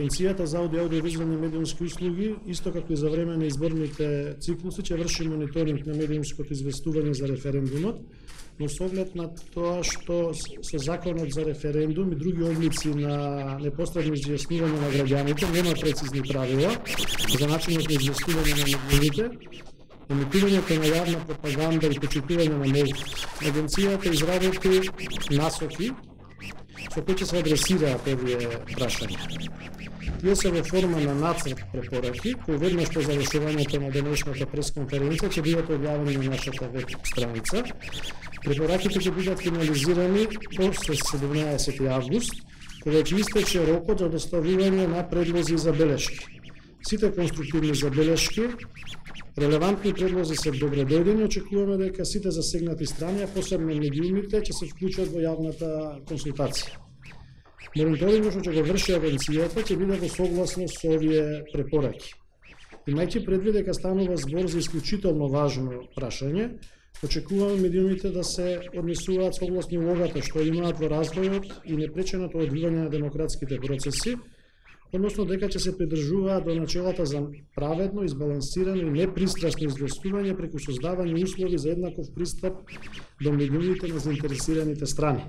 Агенцијата за аудио и аудиовизуелни медиумски услуги, исто како и за време на изборните циклуси, ќе врши мониторинг на медиумското известување за референдумот, но со оглед на тоа што со законот за референдум и други облици на непосредно изјаснување на граѓаните нема прецизни правила за начинот на известување на медиумите, емитирањето на јавна пропаганда и почитување на мозг. Агенцијата изработи насоки со кои ќе се адресираат овие прашања. Тие се во форма на нацрт препораки, кои веднаш по завршувањето на денешната пресконференција ќе бидат објавени на нашата веб страница. Препораките ќе бидат финализирани после 17 август, кога ќе истече рокот за доставување на предлози и забелешки. Сите конструктивни забелешки, релевантни предлози се добредојдени, очекуваме дека сите засегнати страни, а посебно медиумите, ќе се вклучат во јавната консултација. Мониторингот што ќе го врши агенцијата ќе биде во согласно со овие препораки. Имајќи предвид дека станува збор за исклучително важно прашање, очекуваме медиумите да се однесуваат согласно улогата што имаат во развојот и непреченото одвивање на демократските процеси, односно дека ќе се придржуваат до начелата за праведно, избалансирано и непристрасно известување преку создавање услови за еднаков пристап до медиумите на заинтересираните страни.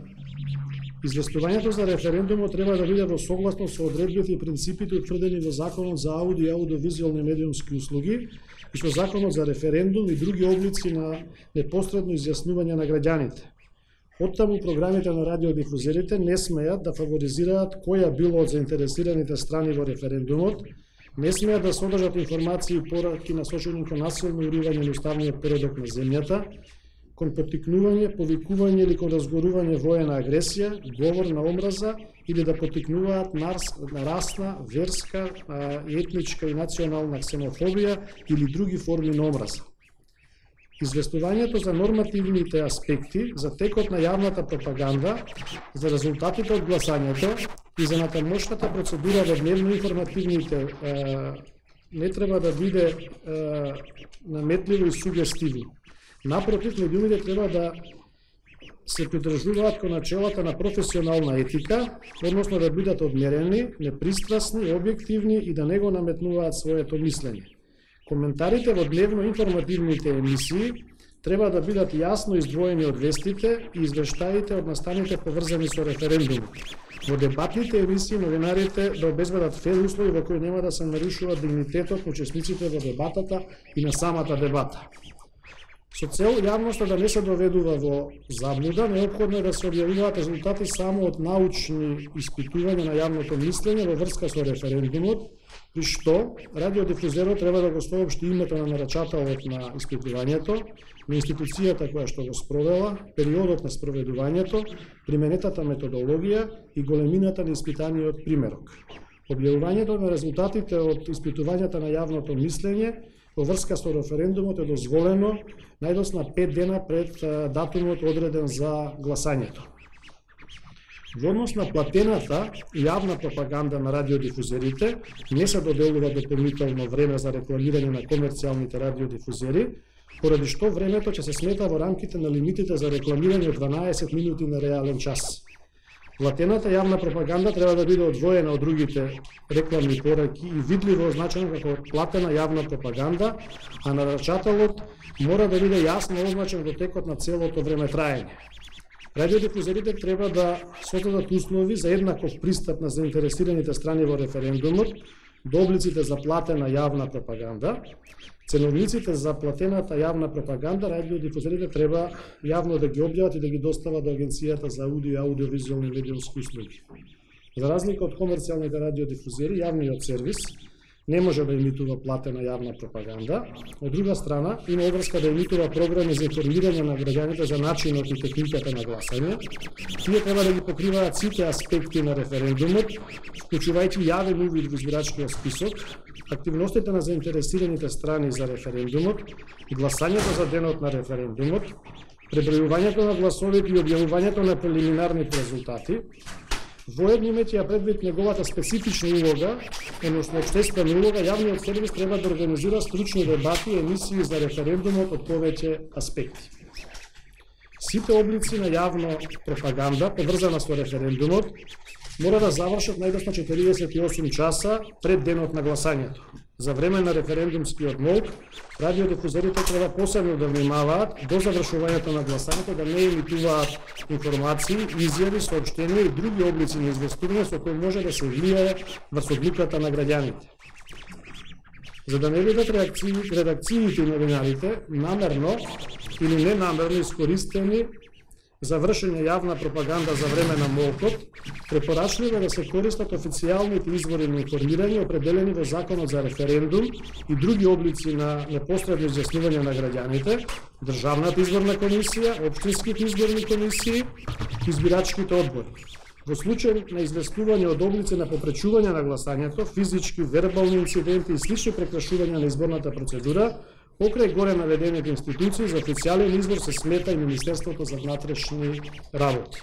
Известувањето за референдумот треба да биде во согласно со одредбите и принципите утврдени во Законот за аудио и аудиовизуелни медиумски услуги и со Законот за референдум и други облици на непосредно изјаснување на граѓаните. Оттаму програмите на радиодифузерите не смеат да фаворизираат која било од заинтересираните страни во референдумот, не смеат да содржат информации и пораки насочени кон насилно уривање на уставниот поредок на земјата, кон поттикнување, повикување или кон разгорување воена агресија, говор на омраза или да поттикнуваат на расна, верска, етничка и национална ксенофобија или други форми на омраза. Известувањето за нормативните аспекти, за текот на јавната пропаганда, за резултатите од гласањето и за натамошната процедура во дневно-информативните не треба да биде наметливо и сугестивно. Напротив, медиумите треба да се придржуваат кон начелата на професионална етика, односно да бидат одмерени, непристрасни, објективни и да не го наметнуваат своето мислење. Коментарите во дневно-информативните емисии треба да бидат јасно издвоени од вестите и извештаите од настаните поврзани со референдумот. Во дебатните емисии новинарите да обезбедат фер услови во кои нема да се нарушува дигнитетот на учесниците во дебатата и на самата дебата. Со цел јавноста да не се доведува во заблуда, неопходно е да се објавуваат резултати само од научни испитувања на јавното мислење во врска со референдумот, при што радиодифузерот треба да го соопшти името на нарачателот на испитувањето, на институцијата која што го спровела, периодот на спроведувањето, применетата методологија и големината на испитаниот примерок. Објавувањето на резултатите од испитувањата на јавното мислење во врска со референдумот е дозволено најдосна 5 дена пред датумот одреден за гласањето. Во однос на платената јавна пропаганда на радиодифузерите не се доделува дополнително време за рекламирање на комерцијалните радиодифузери, поради што времето ќе се смета во рамките на лимитите за рекламирање од 12 минути на реален час. Платената јавна пропаганда треба да биде одвоена од другите рекламни пораки и видливо означена како платена јавна пропаганда, а нарачателот мора да биде јасно означен во текот на целото време траење. Радиодифузерите треба да создадат услови за еднаков пристап на заинтересираните страни во референдумот до облиците за платена јавна пропаганда. Ценовниците за платената јавна пропаганда радиодифузерите треба јавно да ги објават и да ги достават до Агенцијата за аудио и аудиовизуелни медиумски услуги. За разлика од комерцијалните радиодифузери, јавниот сервис не може да емитува платена јавна пропаганда. Од друга страна, има обврска да емитува програми за информирање на граѓаните за начинот и техниката на гласање. Тие треба да ги покриваат сите аспекти на референдумот, вклучувајќи јавен увид во избирачкиот список, активностите на заинтересираните страни за референдумот, гласањето за денот на референдумот, пребројувањето на гласовите и објавувањето на прелиминарните резултати. Воедно имајќи ја предвид неговата специфична улога, односно општествена улога, јавниот сервис треба да организира стручни дебати и емисии за референдумот од повеќе аспекти. Сите облици на јавна пропаганда поврзана со референдумот мора да завршат најдосно 48 часа пред денот на гласањето. За време на референдумскиот молк, радиодифузерите треба посебно да внимаваат до завршувањето на гласањето да не емитуваат информации, изјави, соопштенија и други облици на известување со кои може да се влијае врз одлуката на граѓаните. За да не бидат редакциите и новинарите намерно или ненамерно искористени за вршење јавна пропаганда за време на молкот, препорачливо е да се користат официјалните извори на информирање определени во Законот за референдум и други облици на непосредно изјаснување на граѓаните, Државната изборна комисија, општинските изборни комисии, избирачките одбори. Во случај на известување од облици на попречување на гласањето, физички, вербални инциденти и слични прекрашувања на изборната процедура, покрај горе наведените институции за официјален избор се смета и Министерството за внатрешни работи.